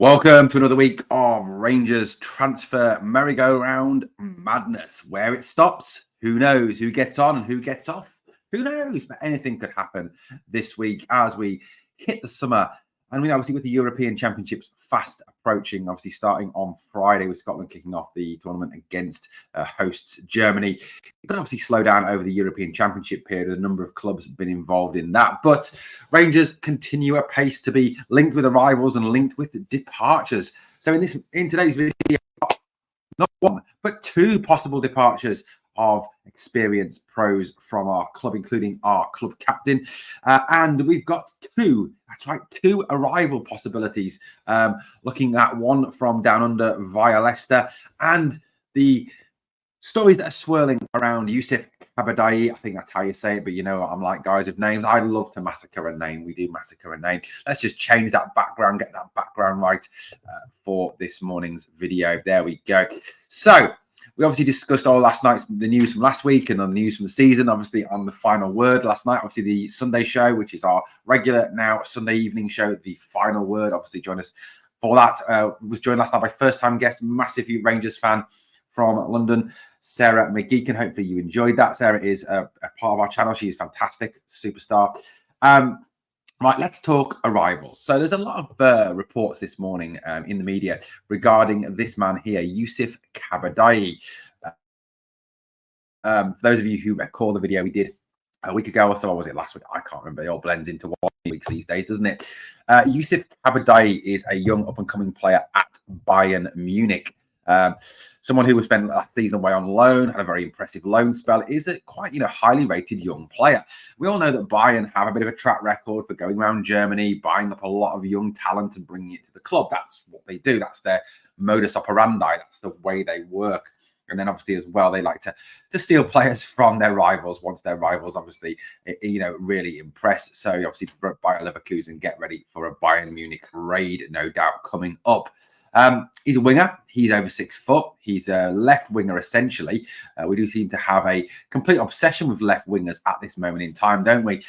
Welcome to another week of Rangers transfer merry-go-round madness. Where it stops, who knows? Who gets on and who gets off? Who knows? But anything could happen this week as we hit the summer. And we obviously with the European Championships fast approaching, obviously starting on Friday with Scotland kicking off the tournament against hosts Germany. It could obviously slow down over the European Championship period. A number of clubs have been involved in that. But Rangers continue a pace to be linked with arrivals and linked with departures. So in today's video, not one, but two possible departures of experienced pros from our club, including our club captain. And we've got two arrival possibilities. Looking at one from down under via Leicester and the stories that are swirling around Youssouf Kabadayi. I think that's how you say it, but you know what I'm like, guys, with names. I love to massacre a name. We do massacre a name. Let's just change that background, get that background right for this morning's video. There we go. So we obviously discussed all last night's the news from last week and on the news from the season, obviously on the final word last night. Obviously the Sunday show, which is our regular now Sunday evening show, the final word. Obviously join us for that. Was joined last night by first-time guest, massive Rangers fan from London, Sarah McGeekin. Hopefully you enjoyed that. Sarah is a part of our channel. She is fantastic, superstar. Right, let's talk arrivals. So there's a lot of reports this morning in the media regarding this man here, Youssouf Kabadayi. For those of you who recall the video we did a week ago, or was it last week? I can't remember. It all blends into 1 week these days, doesn't it? Youssouf Kabadayi is a young up-and-coming player at Bayern Munich. Someone who was spent last season away on loan, had a very impressive loan spell, is a quite, highly rated young player. We all know that Bayern have a bit of a track record for going around Germany, buying up a lot of young talent and bringing it to the club. That's what they do. That's their modus operandi. That's the way they work. And then obviously as well, they like to steal players from their rivals once their rivals obviously, really impress. So obviously Bayer Leverkusen get ready for a Bayern Munich raid, no doubt, coming up. He's a winger. He's over 6 foot. He's a left winger, essentially. We do seem to have a complete obsession with left wingers at this moment in time, don't we?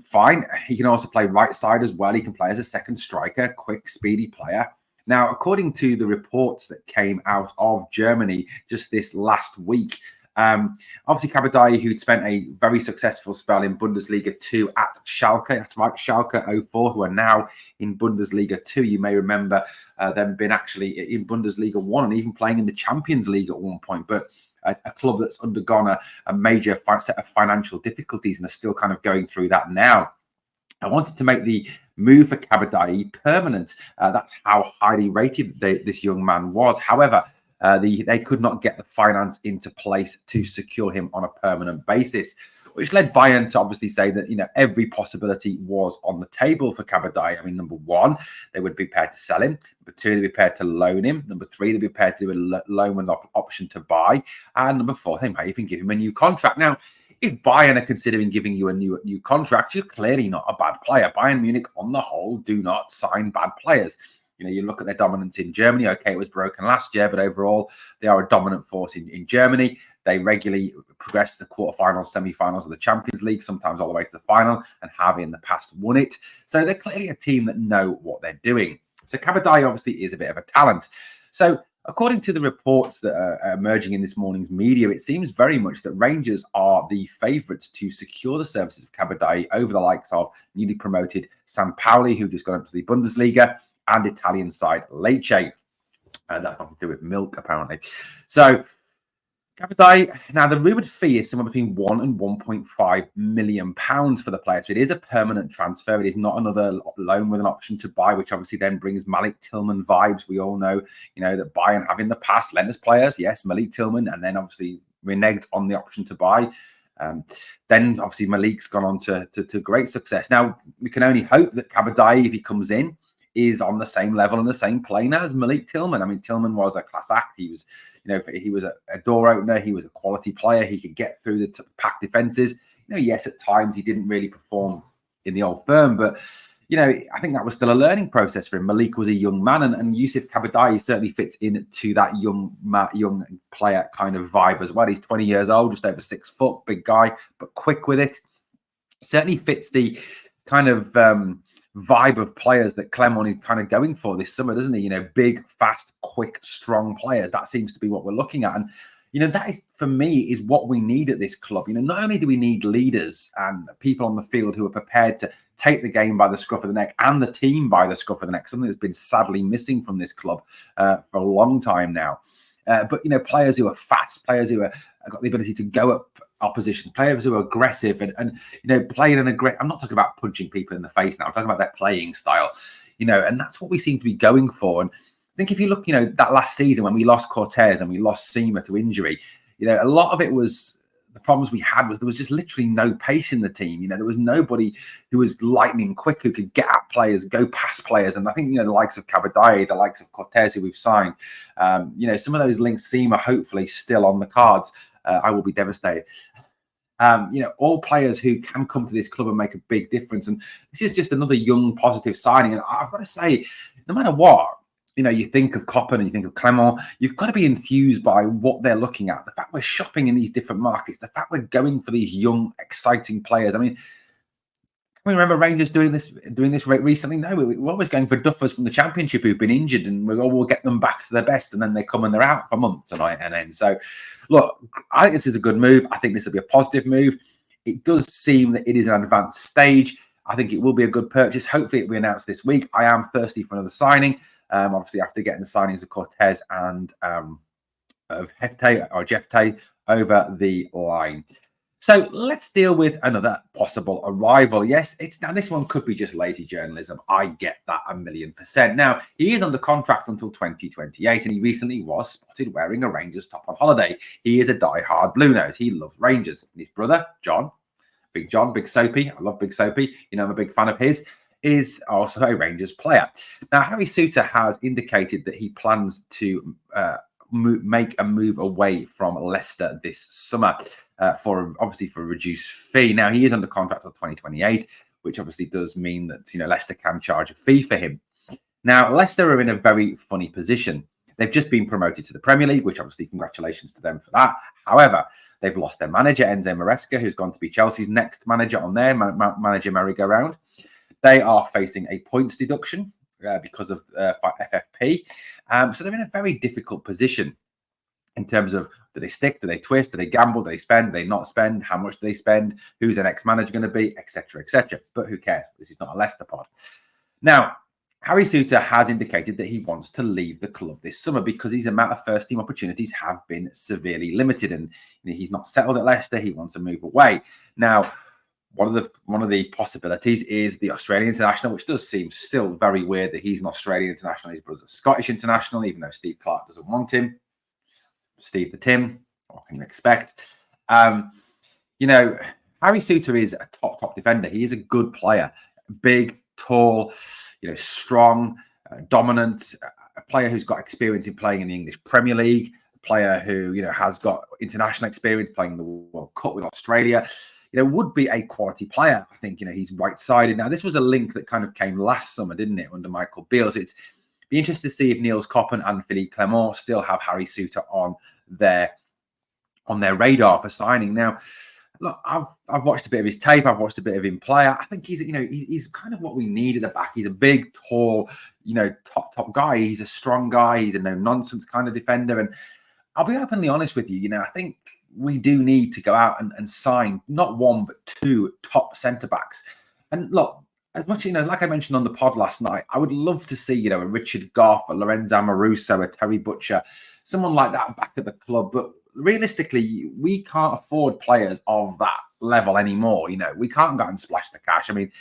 Fine. He can also play right side as well. He can play as a second striker, quick, speedy player. Now, according to the reports that came out of Germany just this last week, obviously Kabadayi, who'd spent a very successful spell in Bundesliga 2 at Schalke. That's right, Schalke 04, who are now in Bundesliga 2. You may remember them being actually in Bundesliga 1 and even playing in the Champions League at one point. But a club that's undergone a major set of financial difficulties and are still kind of going through that now. I wanted to make the move for Kabadayi permanent. That's how highly rated this young man was. However, they could not get the finance into place to secure him on a permanent basis, which led Bayern to obviously say that, every possibility was on the table for Kabadayi. I mean, number one, they would be prepared to sell him. Number two, they'd be prepared to loan him. Number three, they'd be prepared to do a loan with an option to buy. And number four, they might even give him a new contract. Now, if Bayern are considering giving you a new contract, you're clearly not a bad player. Bayern Munich, on the whole, do not sign bad players. You look at their dominance in Germany. Okay, it was broken last year, but overall, they are a dominant force in Germany. They regularly progress to the quarterfinals, semi-finals of the Champions League, sometimes all the way to the final, and have in the past won it. So they're clearly a team that know what they're doing. So Kabadayi obviously is a bit of a talent. So according to the reports that are emerging in this morning's media, it seems very much that Rangers are the favourites to secure the services of Kabadayi over the likes of newly promoted San Pauli, who just got up to the Bundesliga, and Italian side Lecce. That's nothing to do with milk, apparently. So Kabadayi, now the rumoured fee is somewhere between £1 and £1.5 million for the player. So it is a permanent transfer. It is not another loan with an option to buy, which obviously then brings Malik Tillman vibes. We all know, that Bayern have in the past lent us players. Yes, Malik Tillman, and then obviously reneged on the option to buy. Then obviously Malik's gone on to great success. Now we can only hope that Kabadayi, if he comes in, is on the same level and the same plane as Malik Tillman. I mean, Tillman was a class act. He was, he was a door opener. He was a quality player. He could get through the packed defenses. Yes, at times he didn't really perform in the old firm, but I think that was still a learning process for him. Malik was a young man, and Youssouf Kabadayi certainly fits into that young player kind of vibe as well. He's 20 years old, just over 6 foot, big guy, but quick with it. Certainly fits the kind of vibe of players that Clement is kind of going for this summer, doesn't he? You know, big, fast, quick, strong players. That seems to be what we're looking at. And, you know, that is, for me, is what we need at this club. You know, not only do we need leaders and people on the field who are prepared to take the game by the scruff of the neck and the team by the scruff of the neck, something that's been sadly missing from this club for a long time now. But, you know, players who are fast, players who have got the ability to go up oppositions, players who are aggressive and you know, playing an aggressive. I'm not talking about punching people in the face now. I'm talking about their playing style, you know, and that's what we seem to be going for. And I think if you look, you know, that last season when we lost Cortez and we lost Seamer to injury, you know, a lot of it was the problems we had was there was just literally no pace in the team. You know, there was nobody who was lightning quick, who could get at players, go past players. And I think, you know, the likes of Kabadayi, the likes of Cortez, who we've signed, you know, some of those links Seamer hopefully still on the cards. I will be devastated. You know, all players who can come to this club and make a big difference. And this is just another young, positive signing. And I've got to say, no matter what, you know, you think of Coppen and you think of Clement, you've got to be enthused by what they're looking at. The fact we're shopping in these different markets, the fact we're going for these young, exciting players. I mean, can we remember Rangers doing this recently? No, we're always going for duffers from the Championship who've been injured, and we'll get them back to their best, and then they come and they're out for months and end. So, look, I think this is a good move. I think this will be a positive move. It does seem that it is an advanced stage. I think it will be a good purchase. Hopefully, it will be announced this week. I am thirsty for another signing. Obviously, after getting the signings of Cortez and of Jefte over the line. So let's deal with another possible arrival. Yes, now this one could be just lazy journalism. I get that 1,000,000%. Now, he is under contract until 2028, and he recently was spotted wearing a Rangers top on holiday. He is a die-hard Blue Nose. He loves Rangers. And his brother, John, Big Soapy, I love Big Soapy, you know, I'm a big fan of his, is also a Rangers player. Now, Harry Souttar has indicated that he plans to make a move away from Leicester this summer. For a reduced fee. Now, he is under contract until 2028, which obviously does mean that, you know, Leicester can charge a fee for him. Now, Leicester are in a very funny position. They've just been promoted to the Premier League, which obviously congratulations to them for that. However, they've lost their manager, Enzo Maresca, who's gone to be Chelsea's next manager on their manager merry-go-round. They are facing a points deduction because of FFP. So they're in a very difficult position in terms of, do they stick, do they twist, do they gamble, do they spend, do they not spend, how much do they spend, who's their next manager going to be, etc., etc. But who cares? This is not a Leicester pod. Now, Harry Souttar has indicated that he wants to leave the club this summer because his amount of first-team opportunities have been severely limited, and you know, he's not settled at Leicester. He wants to move away. Now, one of the possibilities is the Australian international, which does seem still very weird that he's an Australian international. His brother's a Scottish international, even though Steve Clarke doesn't want him. Steve the Tim, what can you expect? You know, Harry Souttar is a top defender. He is a good player, big, tall, you know, strong, dominant, a player who's got experience in playing in the English Premier League, a player who, you know, has got international experience playing the World Cup with Australia. You know, would be a quality player. I think, you know, he's right-sided. Now, this was a link that kind of came last summer, didn't it, under Michael Beale? So it's be interested to see if Niels Coppen and Philippe Clement still have Harry Souttar on their radar for signing. Now, look, I've watched a bit of his tape. I've watched a bit of him play. I think he's kind of what we need at the back. He's a big, tall, you know, top guy. He's a strong guy. He's a no-nonsense kind of defender. And I'll be openly honest with you. You know, I think we do need to go out and sign not one but two top centre-backs. And look, as much, you know, like I mentioned on the pod last night, I would love to see, you know, a Richard Goff, a Lorenzo Amoruso, a Terry Butcher, someone like that back at the club. But realistically, we can't afford players of that level anymore. You know, we can't go out and splash the cash. I mean,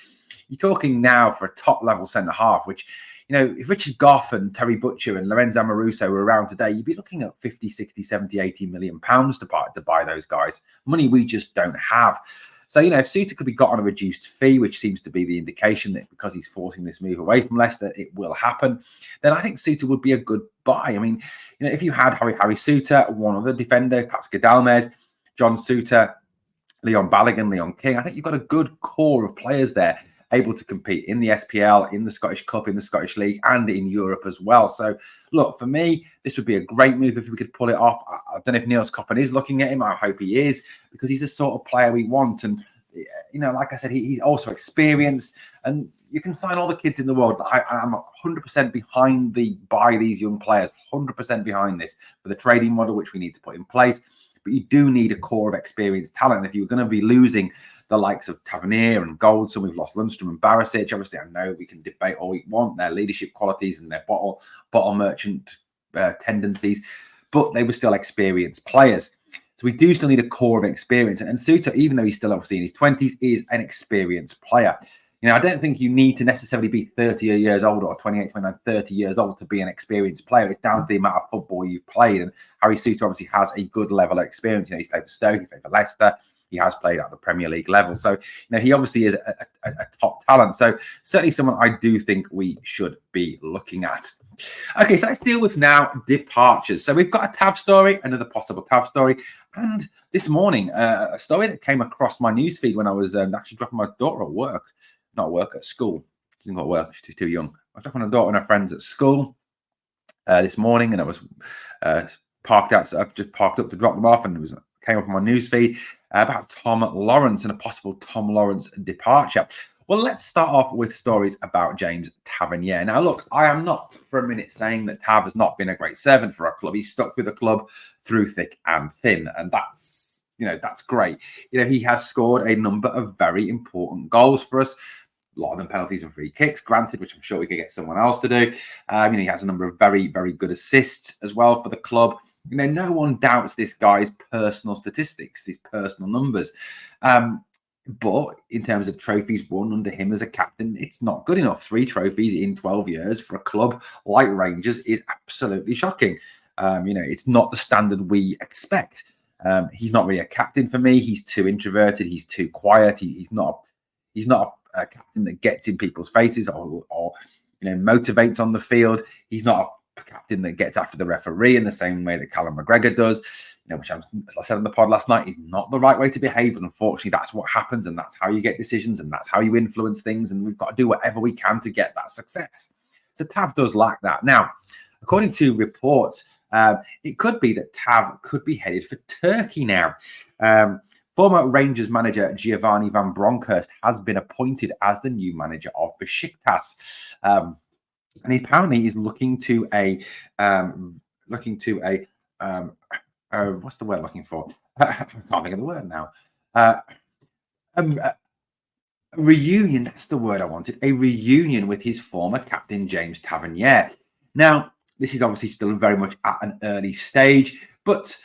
you're talking now for a top-level centre-half, which, you know, if Richard Goff and Terry Butcher and Lorenzo Amoruso were around today, you'd be looking at 50, 60, 70, 80 million pounds to buy those guys. Money we just don't have. So, you know, if Souttar could be got on a reduced fee, which seems to be the indication that because he's forcing this move away from Leicester, it will happen, then I think Souttar would be a good buy. I mean, you know, if you had Harry Souttar, one other defender, perhaps Gadalmez, John Souttar, Leon Balogun, Leon King, I think you've got a good core of players there able to compete in the SPL, in the Scottish Cup, in the Scottish League, and in Europe as well. So, look, for me, this would be a great move if we could pull it off. I don't know if Niels Coppen is looking at him. I hope he is, because he's the sort of player we want. And like I said, he's also experienced, and you can sign all the kids in the world. I'm 100% behind buy these young players, 100% behind this for the trading model, which we need to put in place. But you do need a core of experienced talent. If you're going to be losing the likes of Tavernier and Goldson, we've lost Lundstrom and Barisic. Obviously, I know we can debate all we want their leadership qualities and their bottle merchant tendencies, but they were still experienced players. So we do still need a core of experience. And Souttar, even though he's still obviously in his 20s, is an experienced player. I don't think you need to necessarily be 30 years old or 28, 29, 30 years old to be an experienced player. It's down to the amount of football you've played. And Harry Souttar obviously has a good level of experience. He's played for Stoke, he's played for Leicester. He has played at the Premier League level. So, he obviously is a top talent. So certainly someone I do think we should be looking at. Okay, so let's deal with now departures. So we've got a Tav story, another possible Tav story. And this morning, a story that came across my newsfeed when I was actually dropping my daughter at work. Not work, at school. She hasn't got work, she's too young. I was dropping my daughter and her friends at school this morning, and I was parked out. So I've just parked up to drop them off, and it came up on my newsfeed about Tom Lawrence and a possible Tom Lawrence departure. Well, let's start off with stories about James Tavernier. Now, look, I am not for a minute saying that Tav has not been a great servant for our club. He's stuck through the club through thick and thin, and that's great. He has scored a number of very important goals for us. A lot of them penalties and free kicks, granted, which I'm sure we could get someone else to do. He has a number of very, very good assists as well for the club. No one doubts this guy's personal statistics, his personal numbers. But in terms of trophies won under him as a captain, it's not good enough. 3 trophies in 12 years for a club like Rangers is absolutely shocking. It's not the standard we expect. He's not really a captain for me. He's too introverted. He's too quiet. He's not a captain that gets in people's faces or motivates on the field. He's not a captain that gets after the referee in the same way that Callum McGregor does. Which, as I said on the pod last night, is not the right way to behave. But unfortunately, that's what happens, and that's how you get decisions, and that's how you influence things. And we've got to do whatever we can to get that success. So Tav does lack that. Now, according to reports, it could be that Tav could be headed for Turkey now. Former Rangers manager Giovanni van Bronckhorst has been appointed as the new manager of Besiktas, and he apparently is looking to a what's the word I'm looking for? I can't think of the word now. A reunion. That's the word I wanted. A reunion with his former captain James Tavernier. Now, this is obviously still very much at an early stage, but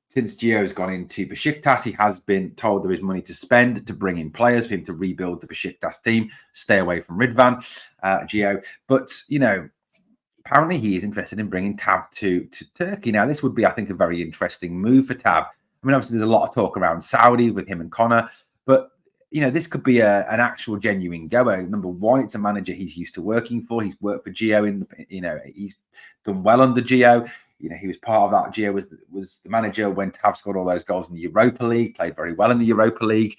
since Gio's gone into Besiktas, he has been told there is money to spend to bring in players for him to rebuild the Besiktas team, stay away from Ridvan, Gio. But, apparently he is interested in bringing Tav to Turkey. Now, this would be, I think, a very interesting move for Tav. I mean, obviously, there's a lot of talk around Saudi with him and Connor, but this could be an actual genuine goer. Number one, it's a manager he's used to working for. He's worked for Gio he's done well under Gio. He was part of that. Gio was the manager when Tav scored all those goals in the Europa League, played very well in the Europa League.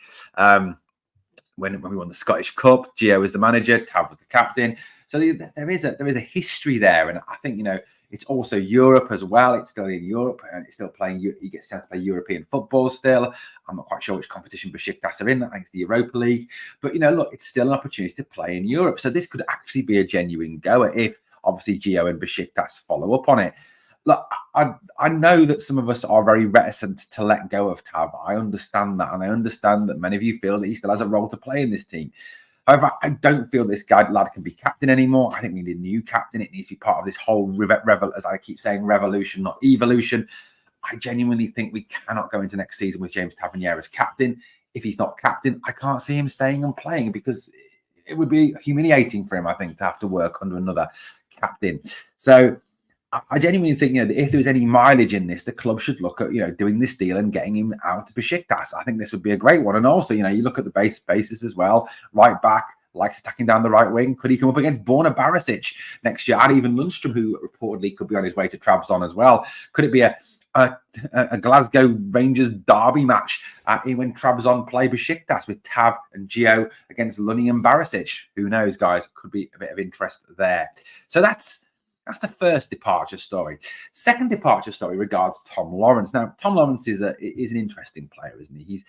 When we won the Scottish Cup, Gio was the manager, Tav was the captain. So there is a history there, and I think it's also Europe as well. It's still in Europe, and it's still playing. He gets a chance to play European football still. I'm not quite sure which competition Besiktas are in. I think it's the Europa League. But look, it's still an opportunity to play in Europe. So this could actually be a genuine goer if obviously Gio and Besiktas follow up on it. Look, I know that some of us are very reticent to let go of Tav. I understand that, and I understand that many of you feel that he still has a role to play in this team. However, I don't feel this lad can be captain anymore. I think we need a new captain. It needs to be part of this whole as I keep saying, revolution, not evolution. I genuinely think we cannot go into next season with James Tavernier as captain. If he's not captain, I can't see him staying and playing, because it would be humiliating for him, I think, to have to work under another captain. So I genuinely think, if there was any mileage in this, the club should look at, doing this deal and getting him out to Besiktas. I think this would be a great one. And also, you look at the basis as well. Right back, likes attacking down the right wing. Could he come up against Borna Barisic next year? And even Lundstrom, who reportedly could be on his way to Trabzon as well. Could it be a Glasgow Rangers derby match when Trabzon play Besiktas with Tav and Gio against Lunny and Barisic? Who knows, guys? Could be a bit of interest there. So that's the first departure story. Second departure story regards Tom Lawrence. Now, Tom Lawrence is an interesting player, isn't he?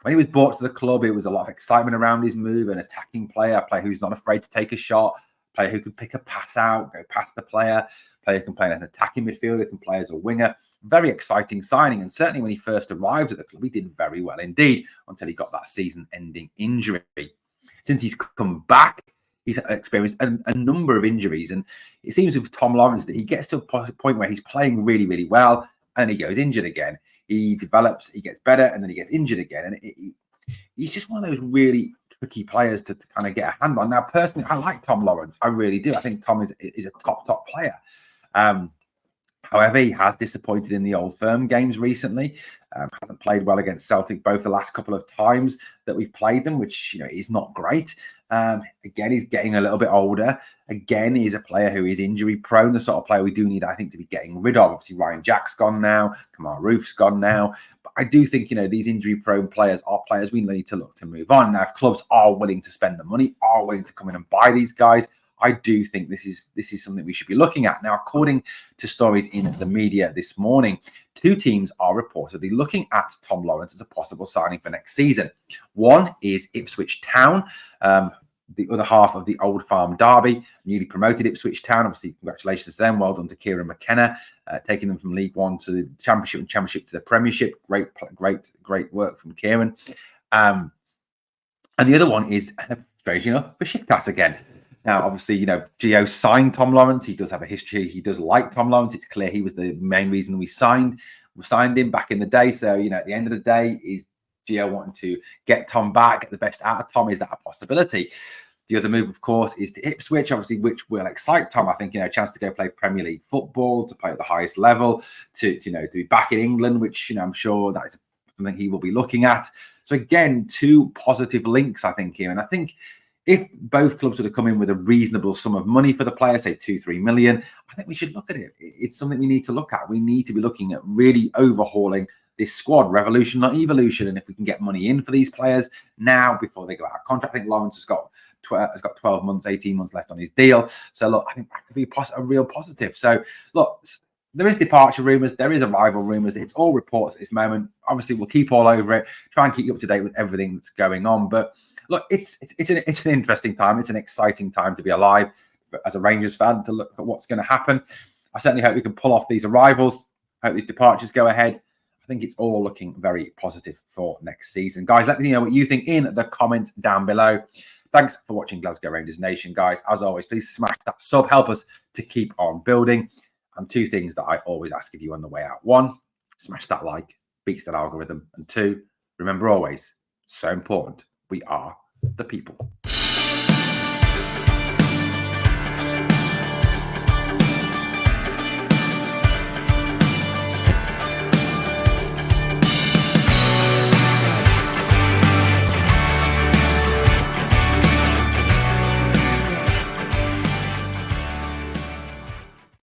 when he was brought to the club, it was a lot of excitement around his move, an attacking player, a player who's not afraid to take a shot, a player who can pick a pass out, go past the player who can play as an attacking midfielder, can play as a winger. Very exciting signing. And certainly when he first arrived at the club, he did very well indeed until he got that season-ending injury. Since he's come back, he's experienced a number of injuries. And it seems with Tom Lawrence that he gets to a point where he's playing really, really well, and he goes injured again. He develops, he gets better, and then he gets injured again. And he's just one of those really tricky players to kind of get a hand on. Now, personally, I like Tom Lawrence. I really do. I think Tom is a top player. However, he has disappointed in the Old Firm games recently. Hasn't played well against Celtic both the last couple of times that we've played them, which is not great. Again, he's getting a little bit older. Again, he's a player who is injury prone, the sort of player we do need, I think, to be getting rid of. Obviously, Ryan Jack's gone now. Kamar Roof's gone now. But I do think, these injury prone players are players we need to look to move on. Now, if clubs are willing to spend the money, are willing to come in and buy these guys, I do think this is something we should be looking at. Now, according to stories in the media this morning, 2 teams are reportedly looking at Tom Lawrence as a possible signing for next season. One is Ipswich Town, the other half of the Old Farm Derby, newly promoted Ipswich Town. Obviously, congratulations to them. Well done to Kieran McKenna, taking them from League One to the Championship and Championship to the Premiership. Great work from Kieran. And the other one is, strangely enough, Besiktas again. Now, obviously, Gio signed Tom Lawrence. He does have a history. He does like Tom Lawrence. It's clear he was the main reason we signed him back in the day. So, at the end of the day, is Gio wanting to get Tom back, get the best out of Tom? Is that a possibility? The other move, of course, is to Ipswich, obviously, which will excite Tom. I think, a chance to go play Premier League football, to play at the highest level, to be back in England, which, I'm sure that is something he will be looking at. So, again, 2 positive links, I think, here. And I think if both clubs would have come in with a reasonable sum of money for the player, say 2-3 million, I think we should look at it. It's something we need to look at. We need to be looking at really overhauling this squad, revolution, not evolution. And if we can get money in for these players now before they go out of contract, I think Lawrence has got 12 months, 18 months left on his deal. So look, I think that could be a real positive. So look, there is departure rumours, there is arrival rumours. It's all reports at this moment. Obviously, we'll keep all over it, try and keep you up to date with everything that's going on. But look, it's an interesting time. It's an exciting time to be alive as a Rangers fan, to look at what's going to happen. I certainly hope we can pull off these arrivals. I hope these departures go ahead. I think it's all looking very positive for next season. Guys, let me know what you think in the comments down below. Thanks for watching Glasgow Rangers Nation, guys. As always, please smash that sub. Help us to keep on building. And 2 things that I always ask of you on the way out. 1, smash that like, beats that algorithm. And 2, remember always, so important, we are the people.